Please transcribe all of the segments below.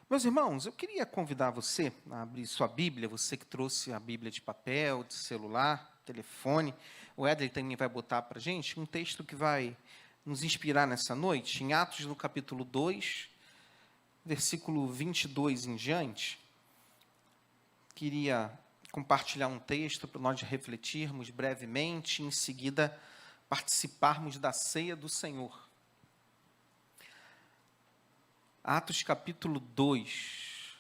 Meus irmãos, eu queria convidar você a abrir sua Bíblia, você que trouxe a Bíblia de papel, de celular, telefone. O Éder também vai botar para a gente um texto que vai nos inspirar nessa noite, em Atos, no capítulo 2, versículo 22 em diante. Queria compartilhar um texto para nós refletirmos brevemente, e em seguida participarmos da ceia do Senhor. Atos capítulo 2.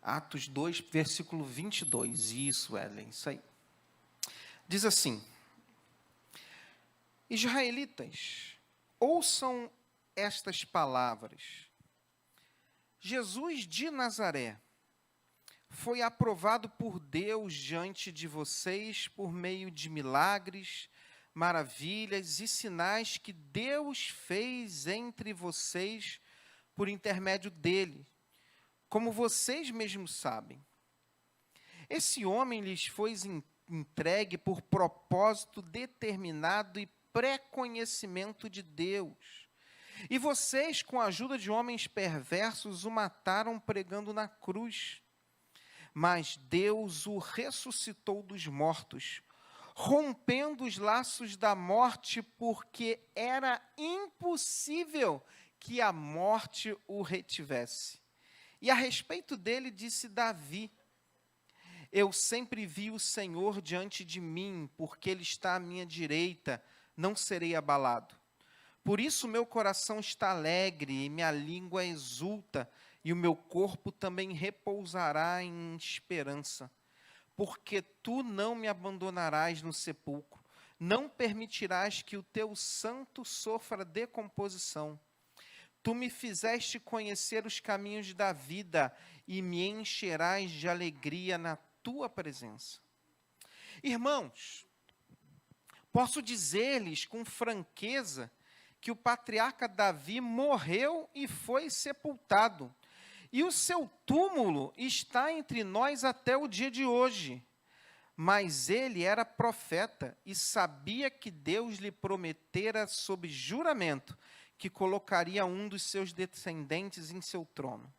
Atos 2, versículo 22. Isso, Ellen, isso aí. Diz assim: Israelitas, ouçam estas palavras. Jesus de Nazaré foi aprovado por Deus diante de vocês por meio de milagres, maravilhas e sinais que Deus fez entre vocês por intermédio dele, como vocês mesmos sabem. Esse homem lhes foi entregue por propósito determinado e pré-conhecimento de Deus. E vocês, com a ajuda de homens perversos, o mataram pregando na cruz. Mas Deus o ressuscitou dos mortos, rompendo os laços da morte, porque era impossível que a morte o retivesse. E a respeito dele disse Davi: eu sempre vi o Senhor diante de mim, porque ele está à minha direita, não serei abalado. Por isso meu coração está alegre e minha língua exulta, e o meu corpo também repousará em esperança. Porque tu não me abandonarás no sepulcro, não permitirás que o teu santo sofra decomposição. Tu me fizeste conhecer os caminhos da vida e me encherás de alegria na tua presença. Irmãos, posso dizer-lhes com franqueza que o patriarca Davi morreu e foi sepultado, e o seu túmulo está entre nós até o dia de hoje. Mas ele era profeta e sabia que Deus lhe prometera sob juramento que colocaria um dos seus descendentes em seu trono.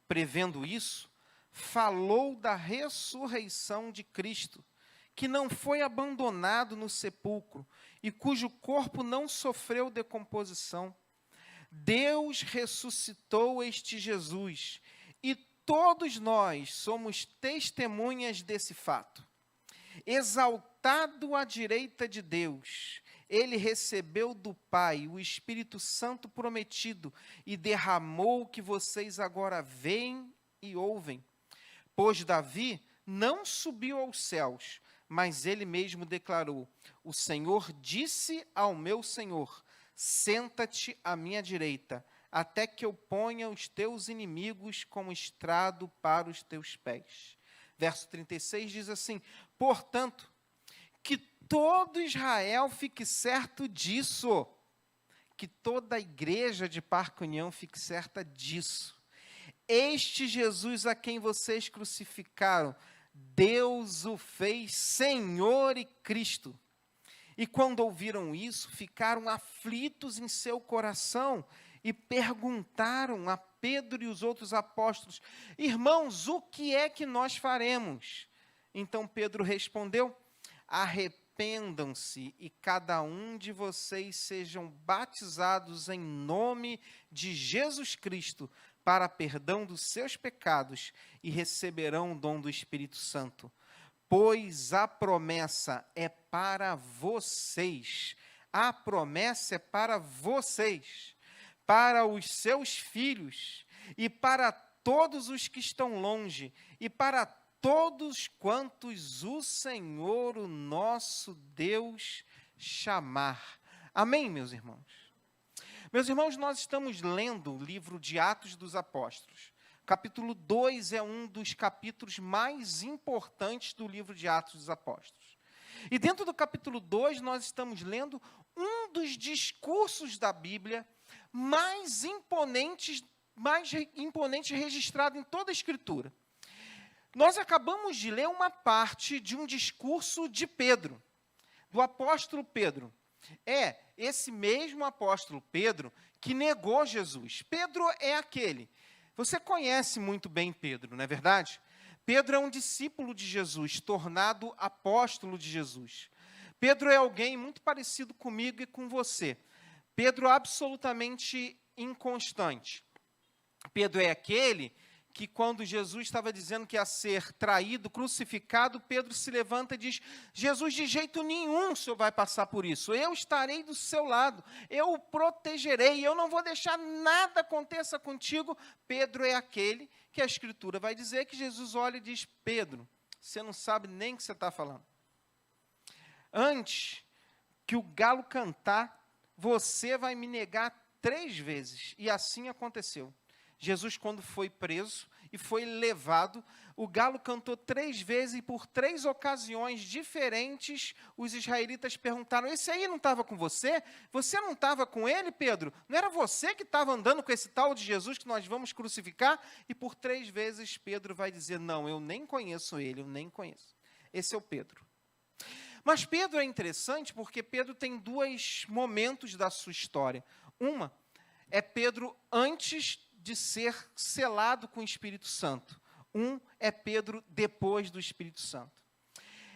Prevendo isso, falou da ressurreição de Cristo, que não foi abandonado no sepulcro e cujo corpo não sofreu decomposição. Deus ressuscitou este Jesus, e todos nós somos testemunhas desse fato. Exaltado à direita de Deus, ele recebeu do Pai o Espírito Santo prometido e derramou o que vocês agora veem e ouvem. Pois Davi não subiu aos céus, mas ele mesmo declarou: o Senhor disse ao meu Senhor: senta-te à minha direita, até que eu ponha os teus inimigos como estrado para os teus pés. Verso 36 diz assim: portanto, que todo Israel fique certo disso, que toda a igreja de Parque União fique certa disso. Este Jesus a quem vocês crucificaram, Deus o fez Senhor e Cristo. E quando ouviram isso, ficaram aflitos em seu coração e perguntaram a Pedro e os outros apóstolos: irmãos, o que é que nós faremos? Então Pedro respondeu: arrependam-se e cada um de vocês sejam batizados em nome de Jesus Cristo para perdão dos seus pecados e receberão o dom do Espírito Santo. Pois a promessa é para vocês, a promessa é para vocês, para os seus filhos, e para todos os que estão longe, e para todos quantos o Senhor, o nosso Deus, chamar. Amém, meus irmãos? Meus irmãos, nós estamos lendo o livro de Atos dos Apóstolos. Capítulo 2 é um dos capítulos mais importantes do livro de Atos dos Apóstolos. E dentro do capítulo 2, nós estamos lendo um dos discursos da Bíblia mais imponentes registrado em toda a Escritura. Nós acabamos de ler uma parte de um discurso de Pedro, do apóstolo Pedro. É esse mesmo apóstolo Pedro que negou Jesus. Pedro é aquele. Você conhece muito bem Pedro, não é verdade? Pedro é um discípulo de Jesus, tornado apóstolo de Jesus. Pedro é alguém muito parecido comigo e com você. Pedro absolutamente inconstante. Pedro é aquele que quando Jesus estava dizendo que ia ser traído, crucificado, Pedro se levanta e diz: Jesus, de jeito nenhum o senhor vai passar por isso, eu estarei do seu lado, eu o protegerei, eu não vou deixar nada aconteça contigo. Pedro é aquele que a Escritura vai dizer que Jesus olha e diz: Pedro, você não sabe nem o que você está falando. Antes que o galo cantar, você vai me negar 3 vezes, e assim aconteceu. Jesus, quando foi preso e foi levado, o galo cantou 3 vezes e por 3 ocasiões diferentes, os israelitas perguntaram: esse aí não estava com você? Você não estava com ele, Pedro? Não era você que estava andando com esse tal de Jesus que nós vamos crucificar? E por 3 vezes Pedro vai dizer: não, eu nem conheço ele, eu nem conheço. Esse é o Pedro. Mas Pedro é interessante porque Pedro tem 2 momentos da sua história. Uma é Pedro antes de ser selado com o Espírito Santo. Um é Pedro depois do Espírito Santo.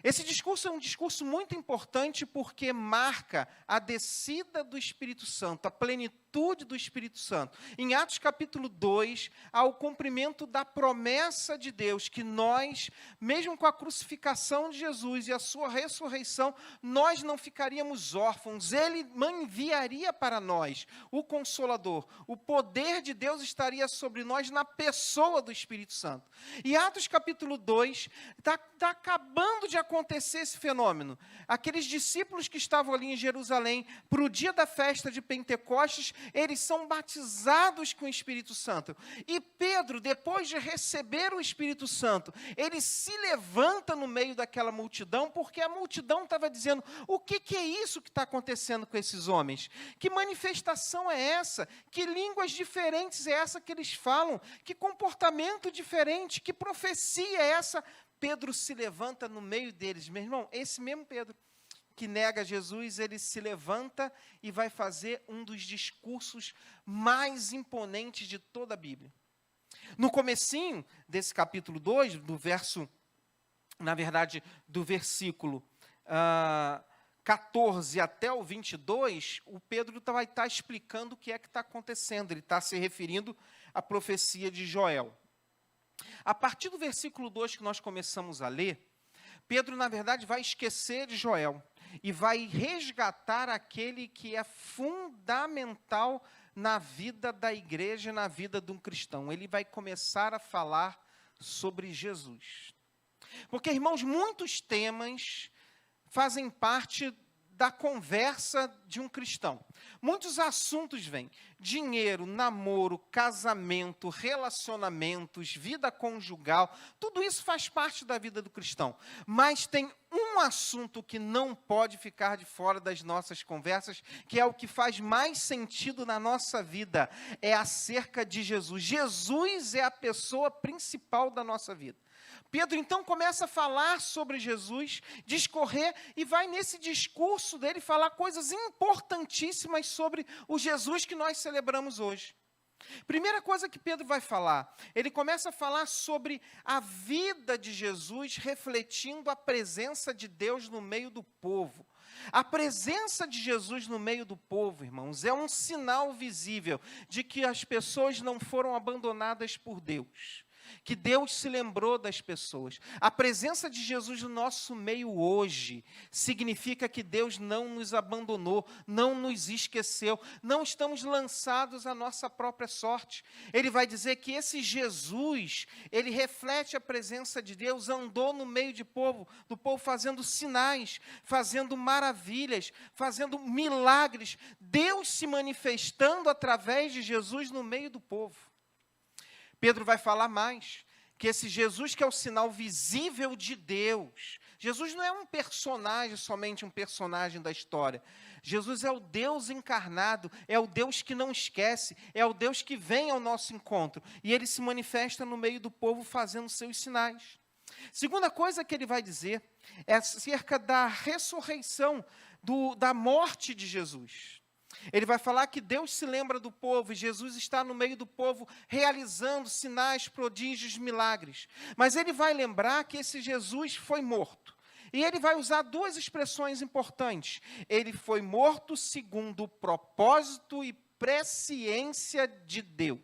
Esse discurso é um discurso muito importante porque marca a descida do Espírito Santo, a plenitude do Espírito Santo. Em Atos capítulo 2, há o cumprimento da promessa de Deus, que nós, mesmo com a crucificação de Jesus e a sua ressurreição, nós não ficaríamos órfãos. Ele enviaria para nós o Consolador. O poder de Deus estaria sobre nós na pessoa do Espírito Santo. E Atos capítulo 2 está acabando de acontecer esse fenômeno. Aqueles discípulos que estavam ali em Jerusalém, para o dia da festa de Pentecostes, eles são batizados com o Espírito Santo. E Pedro, depois de receber o Espírito Santo, ele se levanta no meio daquela multidão, porque a multidão estava dizendo: o que é isso que está acontecendo com esses homens? Que manifestação é essa? Que línguas diferentes é essa que eles falam? Que comportamento diferente? Que profecia é essa? Pedro se levanta no meio deles. Meu irmão, esse mesmo Pedro que nega Jesus, ele se levanta e vai fazer um dos discursos mais imponentes de toda a Bíblia. No comecinho desse capítulo 2, do versículo 14 até o 22, o Pedro vai estar explicando o que é que está acontecendo. Ele está se referindo à profecia de Joel. A partir do versículo 2 que nós começamos a ler, Pedro, na verdade, vai esquecer de Joel e vai resgatar aquele que é fundamental na vida da igreja, na vida de um cristão. Ele vai começar a falar sobre Jesus. Porque, irmãos, muitos temas fazem parte da conversa de um cristão. Muitos assuntos vêm: dinheiro, namoro, casamento, relacionamentos, vida conjugal, tudo isso faz parte da vida do cristão. Mas tem um assunto que não pode ficar de fora das nossas conversas, que é o que faz mais sentido na nossa vida, é acerca de Jesus. Jesus é a pessoa principal da nossa vida. Pedro, então, começa a falar sobre Jesus, discorrer, e vai nesse discurso dele falar coisas importantíssimas sobre o Jesus que nós celebramos hoje. Primeira coisa que Pedro vai falar, ele começa a falar sobre a vida de Jesus refletindo a presença de Deus no meio do povo. A presença de Jesus no meio do povo, irmãos, é um sinal visível de que as pessoas não foram abandonadas por Deus, que Deus se lembrou das pessoas. A presença de Jesus no nosso meio hoje significa que Deus não nos abandonou, não nos esqueceu, não estamos lançados à nossa própria sorte. Ele vai dizer que esse Jesus, ele reflete a presença de Deus, andou no meio do povo fazendo sinais, fazendo maravilhas, fazendo milagres, Deus se manifestando através de Jesus no meio do povo. Pedro vai falar mais, que esse Jesus que é o sinal visível de Deus, Jesus não é um personagem, somente um personagem da história. Jesus é o Deus encarnado, é o Deus que não esquece, é o Deus que vem ao nosso encontro, e ele se manifesta no meio do povo fazendo seus sinais. Segunda coisa que ele vai dizer é acerca da ressurreição, da morte de Jesus. Ele vai falar que Deus se lembra do povo, e Jesus está no meio do povo, realizando sinais, prodígios, milagres. Mas ele vai lembrar que esse Jesus foi morto. E ele vai usar duas expressões importantes. Ele foi morto segundo o propósito e presciência de Deus.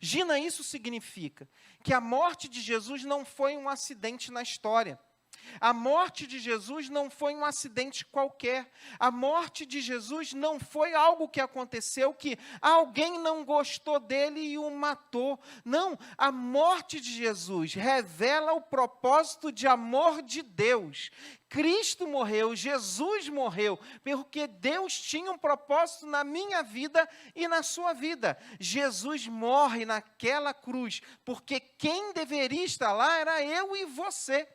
Gina, isso significa que a morte de Jesus não foi um acidente na história. A morte de Jesus não foi um acidente qualquer. A morte de Jesus não foi algo que aconteceu, que alguém não gostou dele e o matou. Não, a morte de Jesus revela o propósito de amor de Deus. Cristo morreu, Jesus morreu, porque Deus tinha um propósito na minha vida e na sua vida. Jesus morre naquela cruz, porque quem deveria estar lá era eu e você.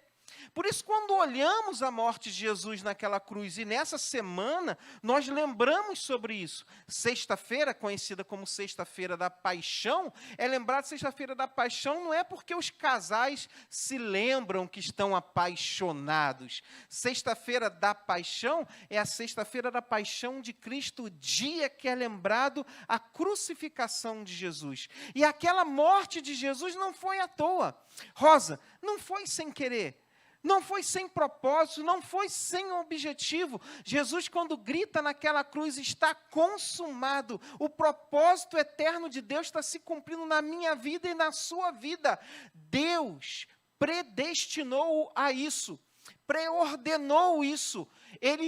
Por isso, quando olhamos a morte de Jesus naquela cruz, e nessa semana, nós lembramos sobre isso. Sexta-feira, conhecida como Sexta-feira da Paixão, é lembrado Sexta-feira da Paixão não é porque os casais se lembram que estão apaixonados. Sexta-feira da Paixão é a Sexta-feira da Paixão de Cristo, o dia que é lembrado a crucificação de Jesus. E aquela morte de Jesus não foi à toa. Rosa, não foi sem querer. Não foi sem propósito, não foi sem objetivo. Jesus, quando grita naquela cruz, está consumado. O propósito eterno de Deus está se cumprindo na minha vida e na sua vida. Deus predestinou a isso, preordenou isso.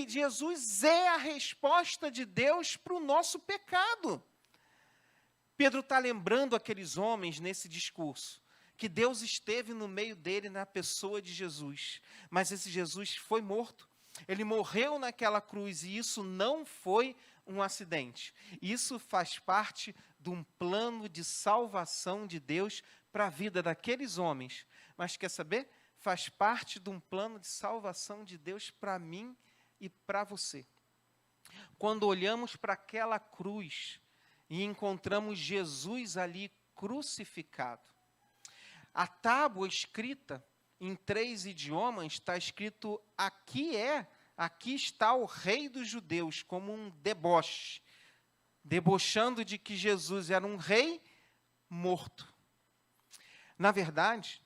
Jesus é a resposta de Deus para o nosso pecado. Pedro está lembrando aqueles homens nesse discurso, que Deus esteve no meio dele na pessoa de Jesus. Mas esse Jesus foi morto. Ele morreu naquela cruz e isso não foi um acidente. Isso faz parte de um plano de salvação de Deus para a vida daqueles homens. Mas quer saber? Faz parte de um plano de salvação de Deus para mim e para você. Quando olhamos para aquela cruz e encontramos Jesus ali crucificado, a tábua escrita em 3 idiomas está escrito: aqui está o rei dos judeus, como um deboche, debochando de que Jesus era um rei morto. Na verdade,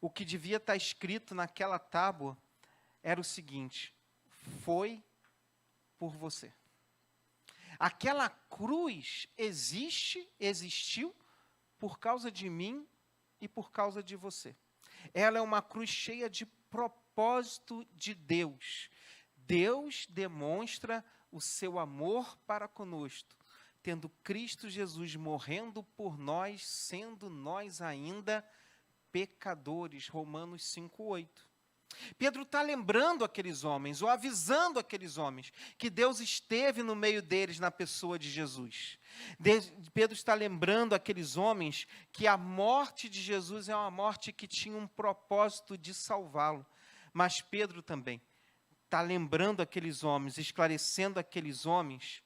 o que devia estar escrito naquela tábua era o seguinte: foi por você. Aquela cruz existiu por causa de mim e por causa de você. Ela é uma cruz cheia de propósito de Deus. Deus demonstra o seu amor para conosco, tendo Cristo Jesus morrendo por nós, sendo nós ainda pecadores. Romanos 5:8. Pedro está lembrando aqueles homens, ou avisando aqueles homens, que Deus esteve no meio deles na pessoa de Jesus. Pedro está lembrando aqueles homens que a morte de Jesus é uma morte que tinha um propósito de salvá-lo. Mas Pedro também está lembrando aqueles homens, esclarecendo aqueles homens,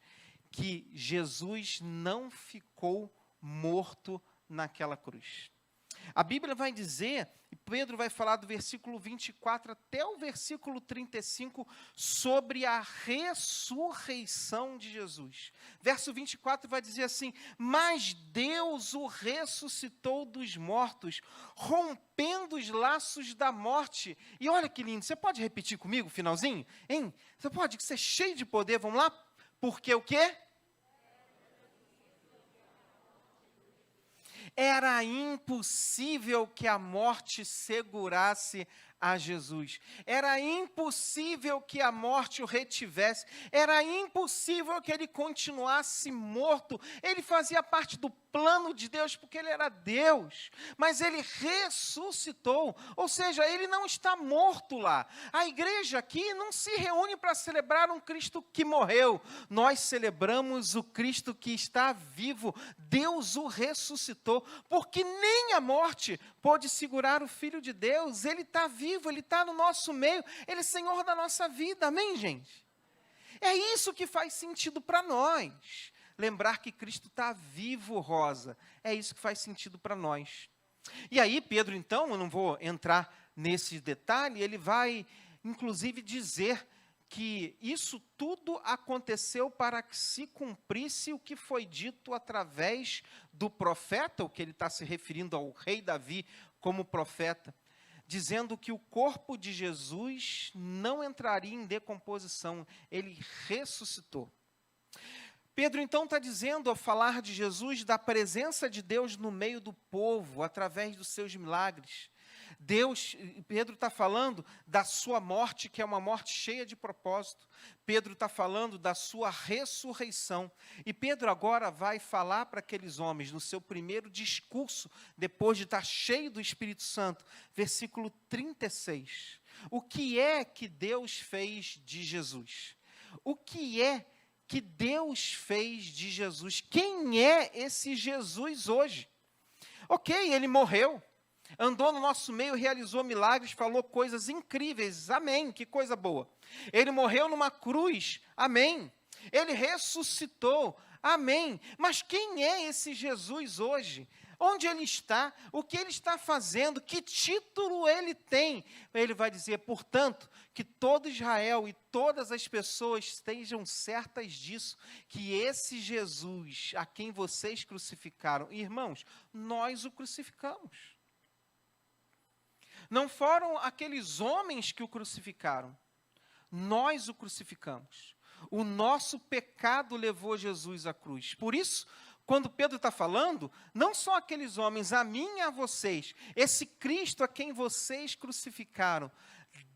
que Jesus não ficou morto naquela cruz. A Bíblia vai dizer, e Pedro vai falar do versículo 24 até o versículo 35, sobre a ressurreição de Jesus. Verso 24 vai dizer assim: mas Deus o ressuscitou dos mortos, rompendo os laços da morte. E olha que lindo, você pode repetir comigo o finalzinho? Hein? Você pode, que você é cheio de poder, vamos lá? Porque o quê? Era impossível que a morte segurasse a Jesus. Era impossível que a morte o retivesse. Era impossível que ele continuasse morto. Ele fazia parte do plano de Deus, porque ele era Deus. Mas ele ressuscitou. Ou seja, ele não está morto lá. A igreja aqui não se reúne para celebrar um Cristo que morreu. Nós celebramos o Cristo que está vivo. Deus o ressuscitou, porque nem a morte pôde segurar o Filho de Deus. Ele está vivo, ele está no nosso meio, ele é Senhor da nossa vida, amém, gente? É isso que faz sentido para nós, lembrar que Cristo está vivo, Rosa, é isso que faz sentido para nós. E aí Pedro, então, eu não vou entrar nesse detalhe, ele vai, inclusive, dizer que isso tudo aconteceu para que se cumprisse o que foi dito através do profeta, o que ele está se referindo ao rei Davi como profeta, dizendo que o corpo de Jesus não entraria em decomposição, ele ressuscitou. Pedro, então, está dizendo, ao falar de Jesus, da presença de Deus no meio do povo, através dos seus milagres. Pedro está falando da sua morte, que é uma morte cheia de propósito. Pedro está falando da sua ressurreição. E Pedro agora vai falar para aqueles homens, no seu primeiro discurso, depois de estar cheio do Espírito Santo, versículo 36. O que é que Deus fez de Jesus? O que é que Deus fez de Jesus? Quem é esse Jesus hoje? Ok, ele morreu, andou no nosso meio, realizou milagres, falou coisas incríveis, amém, que coisa boa. Ele morreu numa cruz, amém. Ele ressuscitou, amém. Mas quem é esse Jesus hoje? Onde ele está? O que ele está fazendo? Que título ele tem? Ele vai dizer, portanto, que todo Israel e todas as pessoas estejam certas disso, que esse Jesus, a quem vocês crucificaram, irmãos, nós o crucificamos. Não foram aqueles homens que o crucificaram, nós o crucificamos. O nosso pecado levou Jesus à cruz. Por isso, quando Pedro está falando, não só aqueles homens, a mim e a vocês, esse Cristo a quem vocês crucificaram,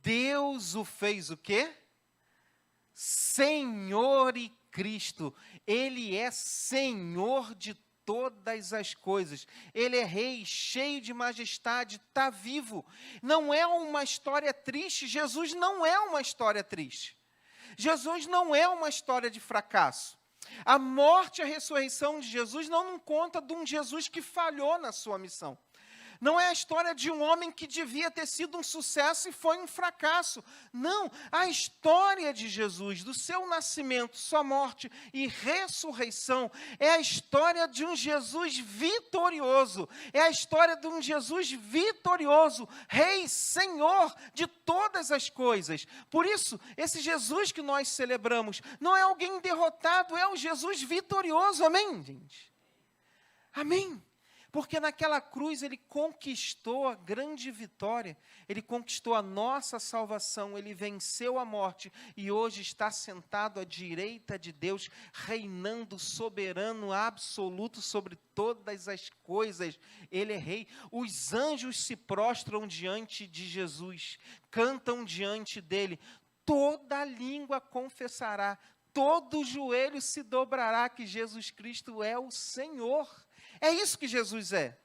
Deus o fez o quê? Senhor e Cristo. Ele é Senhor de todas as coisas. Ele é rei, cheio de majestade, está vivo. Não é uma história triste, Jesus não é uma história triste. Jesus não é uma história de fracasso. A morte e a ressurreição de Jesus não conta de um Jesus que falhou na sua missão. Não é a história de um homem que devia ter sido um sucesso e foi um fracasso. Não, a história de Jesus, do seu nascimento, sua morte e ressurreição, é a história de um Jesus vitorioso. É a história de um Jesus vitorioso, Rei, Senhor de todas as coisas. Por isso, esse Jesus que nós celebramos não é alguém derrotado, é o Jesus vitorioso. Amém, gente? Amém. Porque naquela cruz ele conquistou a grande vitória, ele conquistou a nossa salvação, ele venceu a morte e hoje está sentado à direita de Deus, reinando soberano, absoluto sobre todas as coisas. Ele é rei. Os anjos se prostram diante de Jesus, cantam diante dele, toda língua confessará, todo joelho se dobrará que Jesus Cristo é o Senhor. É isso que Jesus é.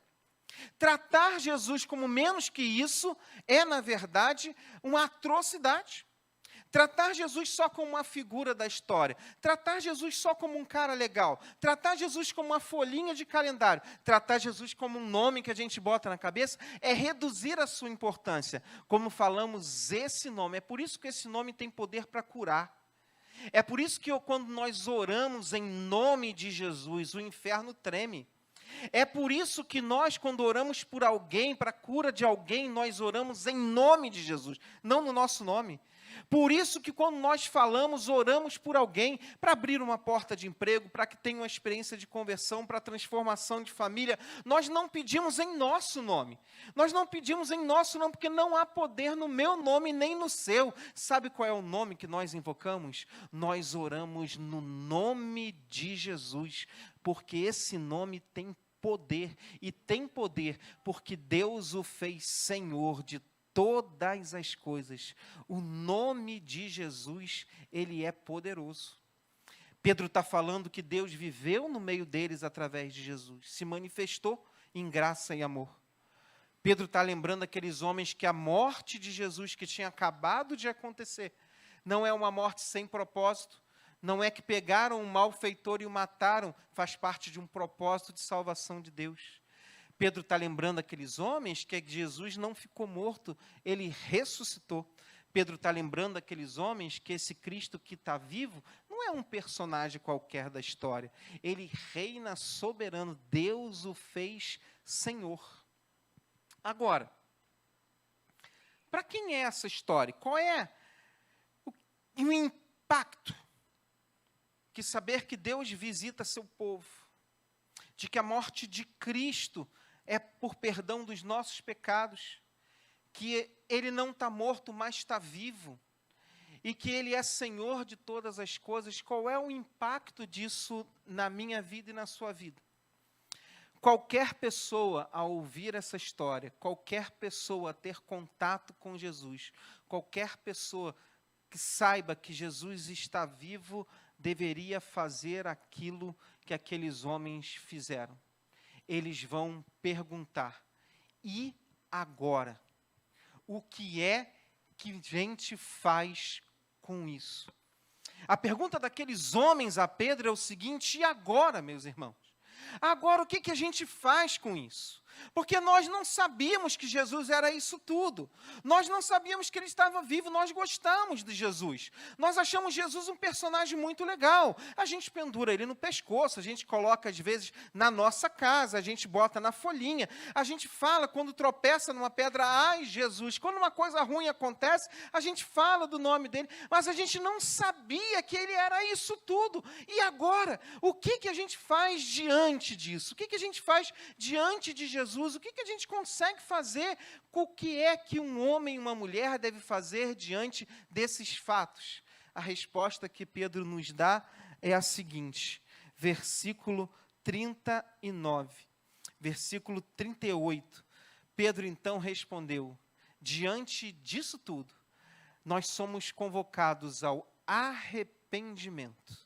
Tratar Jesus como menos que isso é, na verdade, uma atrocidade. Tratar Jesus só como uma figura da história, tratar Jesus só como um cara legal, tratar Jesus como uma folhinha de calendário, tratar Jesus como um nome que a gente bota na cabeça, é reduzir a sua importância. Como falamos, esse nome, é por isso que esse nome tem poder para curar. É por isso que quando nós oramos em nome de Jesus, o inferno treme. É por isso que nós, quando oramos por alguém, para a cura de alguém, nós oramos em nome de Jesus, não no nosso nome. Por isso que quando nós falamos, oramos por alguém, para abrir uma porta de emprego, para que tenha uma experiência de conversão, para transformação de família, nós não pedimos em nosso nome. Nós não pedimos em nosso nome, porque não há poder no meu nome, nem no seu. Sabe qual é o nome que nós invocamos? Nós oramos no nome de Jesus, porque esse nome tem poder, e tem poder porque Deus o fez Senhor de todas as coisas. O nome de Jesus, ele é poderoso. Pedro está falando que Deus viveu no meio deles através de Jesus, se manifestou em graça e amor. Pedro está lembrando aqueles homens que a morte de Jesus, que tinha acabado de acontecer, não é uma morte sem propósito, não é que pegaram um malfeitor e o mataram, faz parte de um propósito de salvação de Deus. Pedro está lembrando aqueles homens que Jesus não ficou morto, ele ressuscitou. Pedro está lembrando aqueles homens que esse Cristo que está vivo não é um personagem qualquer da história. Ele reina soberano, Deus o fez Senhor. Agora, para quem é essa história? E o impacto que saber que Deus visita seu povo, de que a morte de Cristo é por perdão dos nossos pecados, que Ele não está morto, mas está vivo, e que Ele é Senhor de todas as coisas. Qual é o impacto disso na minha vida e na sua vida? Qualquer pessoa, ao ouvir essa história, qualquer pessoa a ter contato com Jesus, qualquer pessoa que saiba que Jesus está vivo, deveria fazer aquilo que aqueles homens fizeram. Eles vão perguntar: e agora? O que é que a gente faz com isso? A pergunta daqueles homens a Pedro é o seguinte: e agora, meus irmãos? Agora, o que a gente faz com isso? Porque nós não sabíamos que Jesus era isso tudo. Nós não sabíamos que Ele estava vivo. Nós gostamos de Jesus. Nós achamos Jesus um personagem muito legal. A gente pendura Ele no pescoço, a gente coloca, às vezes, na nossa casa, a gente bota na folhinha. A gente fala, quando tropeça numa pedra: ai, Jesus. Quando uma coisa ruim acontece, a gente fala do nome dEle. Mas a gente não sabia que Ele era isso tudo. E agora, o que a gente faz diante disso? O que a gente faz diante de Jesus? O que a gente consegue fazer? O que é que um homem e uma mulher deve fazer diante desses fatos? A resposta que Pedro nos dá é a seguinte, versículo 39, versículo 38. Pedro então respondeu: diante disso tudo, nós somos convocados ao arrependimento.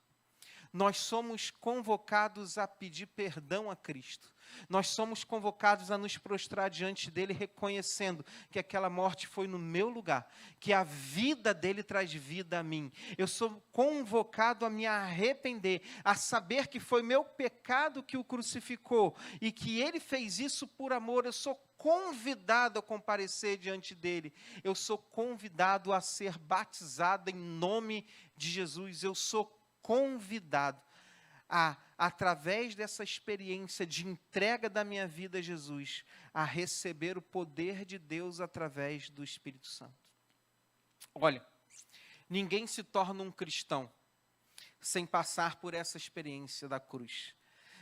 Nós somos convocados a pedir perdão a Cristo. Nós somos convocados a nos prostrar diante dEle, reconhecendo que aquela morte foi no meu lugar, que a vida dEle traz vida a mim. Eu sou convocado a me arrepender, a saber que foi meu pecado que o crucificou, e que Ele fez isso por amor. Eu sou convidado a comparecer diante dEle. Eu sou convidado a ser batizado em nome de Jesus. Eu sou convidado a, através dessa experiência de entrega da minha vida a Jesus, a receber o poder de Deus através do Espírito Santo. Olha, ninguém se torna um cristão sem passar por essa experiência da cruz.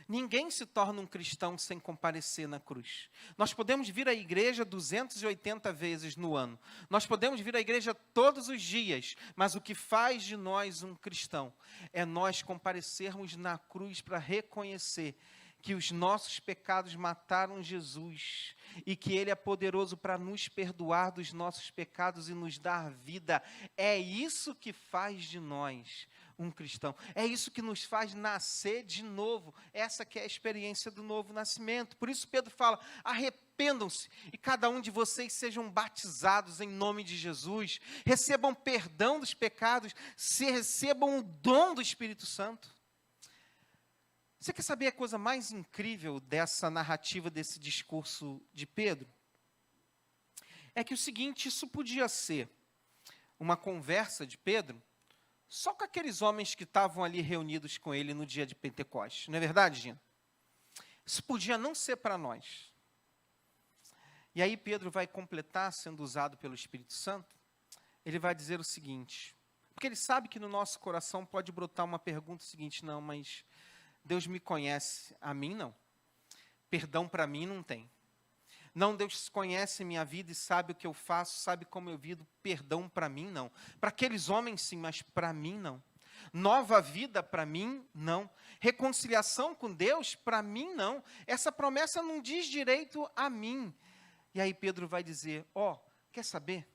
Ninguém se torna um cristão sem comparecer na cruz. Nós podemos vir à igreja 280 vezes no ano. Nós podemos vir à igreja todos os dias. Mas o que faz de nós um cristão é nós comparecermos na cruz para reconhecer que os nossos pecados mataram Jesus e que Ele é poderoso para nos perdoar dos nossos pecados e nos dar vida. É isso que faz de nós um cristão. É isso que nos faz nascer de novo. Essa que é a experiência do novo nascimento. Por isso Pedro fala: arrependam-se e cada um de vocês sejam batizados em nome de Jesus, recebam perdão dos pecados, recebam o dom do Espírito Santo. Você quer saber a coisa mais incrível dessa narrativa, desse discurso de Pedro? É que o seguinte: isso podia ser uma conversa de Pedro só com aqueles homens que estavam ali reunidos com ele no dia de Pentecostes. Não é verdade, Gina? Isso podia não ser para nós. E aí Pedro vai completar, sendo usado pelo Espírito Santo, ele vai dizer o seguinte, porque ele sabe que no nosso coração pode brotar uma pergunta seguinte: não, mas Deus me conhece, a mim não. Perdão para mim não tem. Não, Deus conhece minha vida e sabe o que eu faço, sabe como eu vivo. Perdão para mim não. Para aqueles homens sim, mas para mim não. Nova vida para mim não. Reconciliação com Deus para mim não. Essa promessa não diz direito a mim. E aí Pedro vai dizer: quer saber?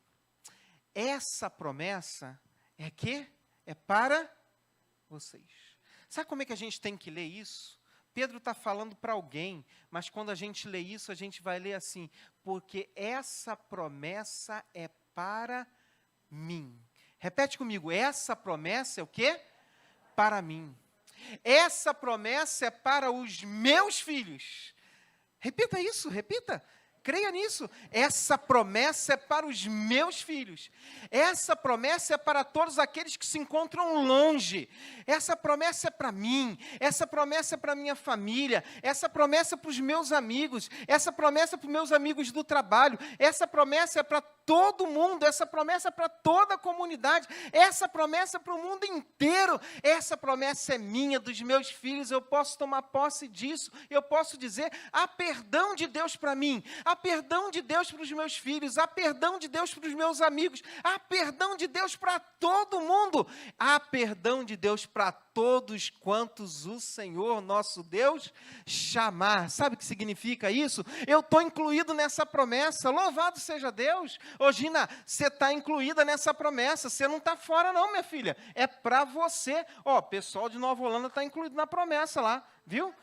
Essa promessa é para vocês. Sabe como é que a gente tem que ler isso? Pedro está falando para alguém, mas quando a gente lê isso, a gente vai ler assim: porque essa promessa é para mim. Repete comigo: essa promessa é o quê? Para mim. Essa promessa é para os meus filhos. Repita isso, repita. Creia nisso. Essa promessa é para os meus filhos. Essa promessa é para todos aqueles que se encontram longe. Essa promessa é para mim. Essa promessa é para a minha família. Essa promessa é para os meus amigos. Essa promessa é para os meus amigos do trabalho. Essa promessa é para todo mundo. Essa promessa é para toda a comunidade. Essa promessa é para o mundo inteiro. Essa promessa é minha, dos meus filhos. Eu posso tomar posse disso. Eu posso dizer, há perdão de Deus para mim. Há perdão de Deus para os meus filhos. Há perdão de Deus para os meus amigos. Há perdão de Deus para todo mundo. Há perdão de Deus para todos quantos o Senhor, nosso Deus, chamar. Sabe o que significa isso? Eu estou incluído nessa promessa. Louvado seja Deus. Ô Gina, você está incluída nessa promessa. Você não está fora não, minha filha. É para você. Ó, o pessoal de Nova Holanda está incluído na promessa lá. Viu?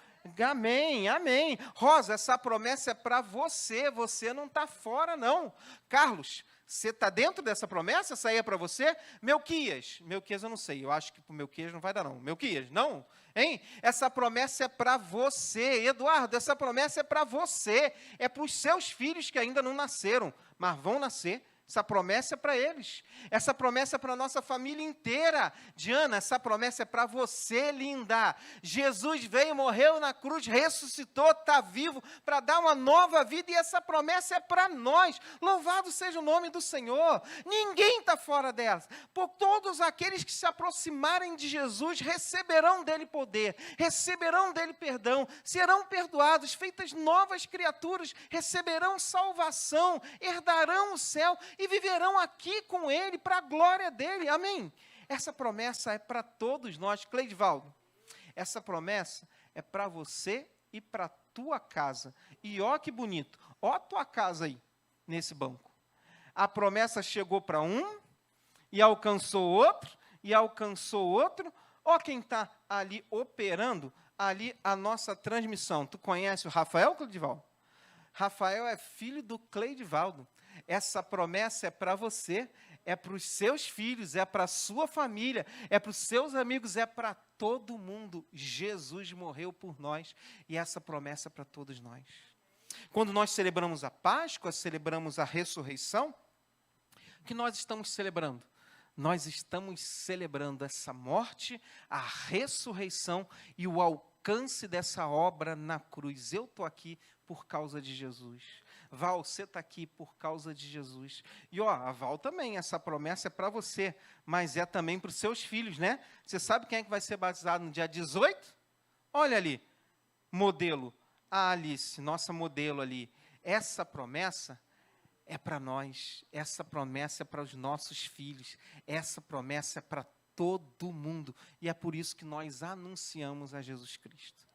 Amém, amém. Rosa, essa promessa é para você. Você não está fora não. Carlos, você está dentro dessa promessa? Essa aí é para você? Melquias eu não sei, eu acho que para o Melquias não vai dar não. Melquias, não? Hein? Essa promessa é para você. Eduardo, essa promessa é para você. É para os seus filhos que ainda não nasceram, mas vão nascer. Essa promessa é para eles. Essa promessa é para a nossa família inteira. Diana, essa promessa é para você, linda. Jesus veio, morreu na cruz, ressuscitou, está vivo para dar uma nova vida e essa promessa é para nós. Louvado seja o nome do Senhor. Ninguém está fora delas. Por todos aqueles que se aproximarem de Jesus receberão dele poder, receberão dele perdão, serão perdoados, feitas novas criaturas, receberão salvação, herdarão o céu e viverão aqui com ele, para a glória dele, amém? Essa promessa é para todos nós. Cleidivaldo, essa promessa é para você e para a tua casa, e ó que bonito, ó a tua casa aí, nesse banco, a promessa chegou para um, e alcançou outro, e alcançou outro, ó quem está ali operando, ali a nossa transmissão, tu conhece o Rafael, Cleidivaldo? Rafael é filho do Cleidivaldo. Essa promessa é para você, é para os seus filhos, é para a sua família, é para os seus amigos, é para todo mundo. Jesus morreu por nós e essa promessa é para todos nós. Quando nós celebramos a Páscoa, celebramos a ressurreição, o que nós estamos celebrando? Nós estamos celebrando essa morte, a ressurreição e o alcance dessa obra na cruz. Eu estou aqui por causa de Jesus. Val, você está aqui por causa de Jesus. E ó, a Val também, essa promessa é para você, mas é também para os seus filhos, né? Você sabe quem é que vai ser batizado no dia 18? Olha ali, modelo, a Alice, nossa modelo ali. Essa promessa é para nós, essa promessa é para os nossos filhos, essa promessa é para todo mundo. E é por isso que nós anunciamos a Jesus Cristo.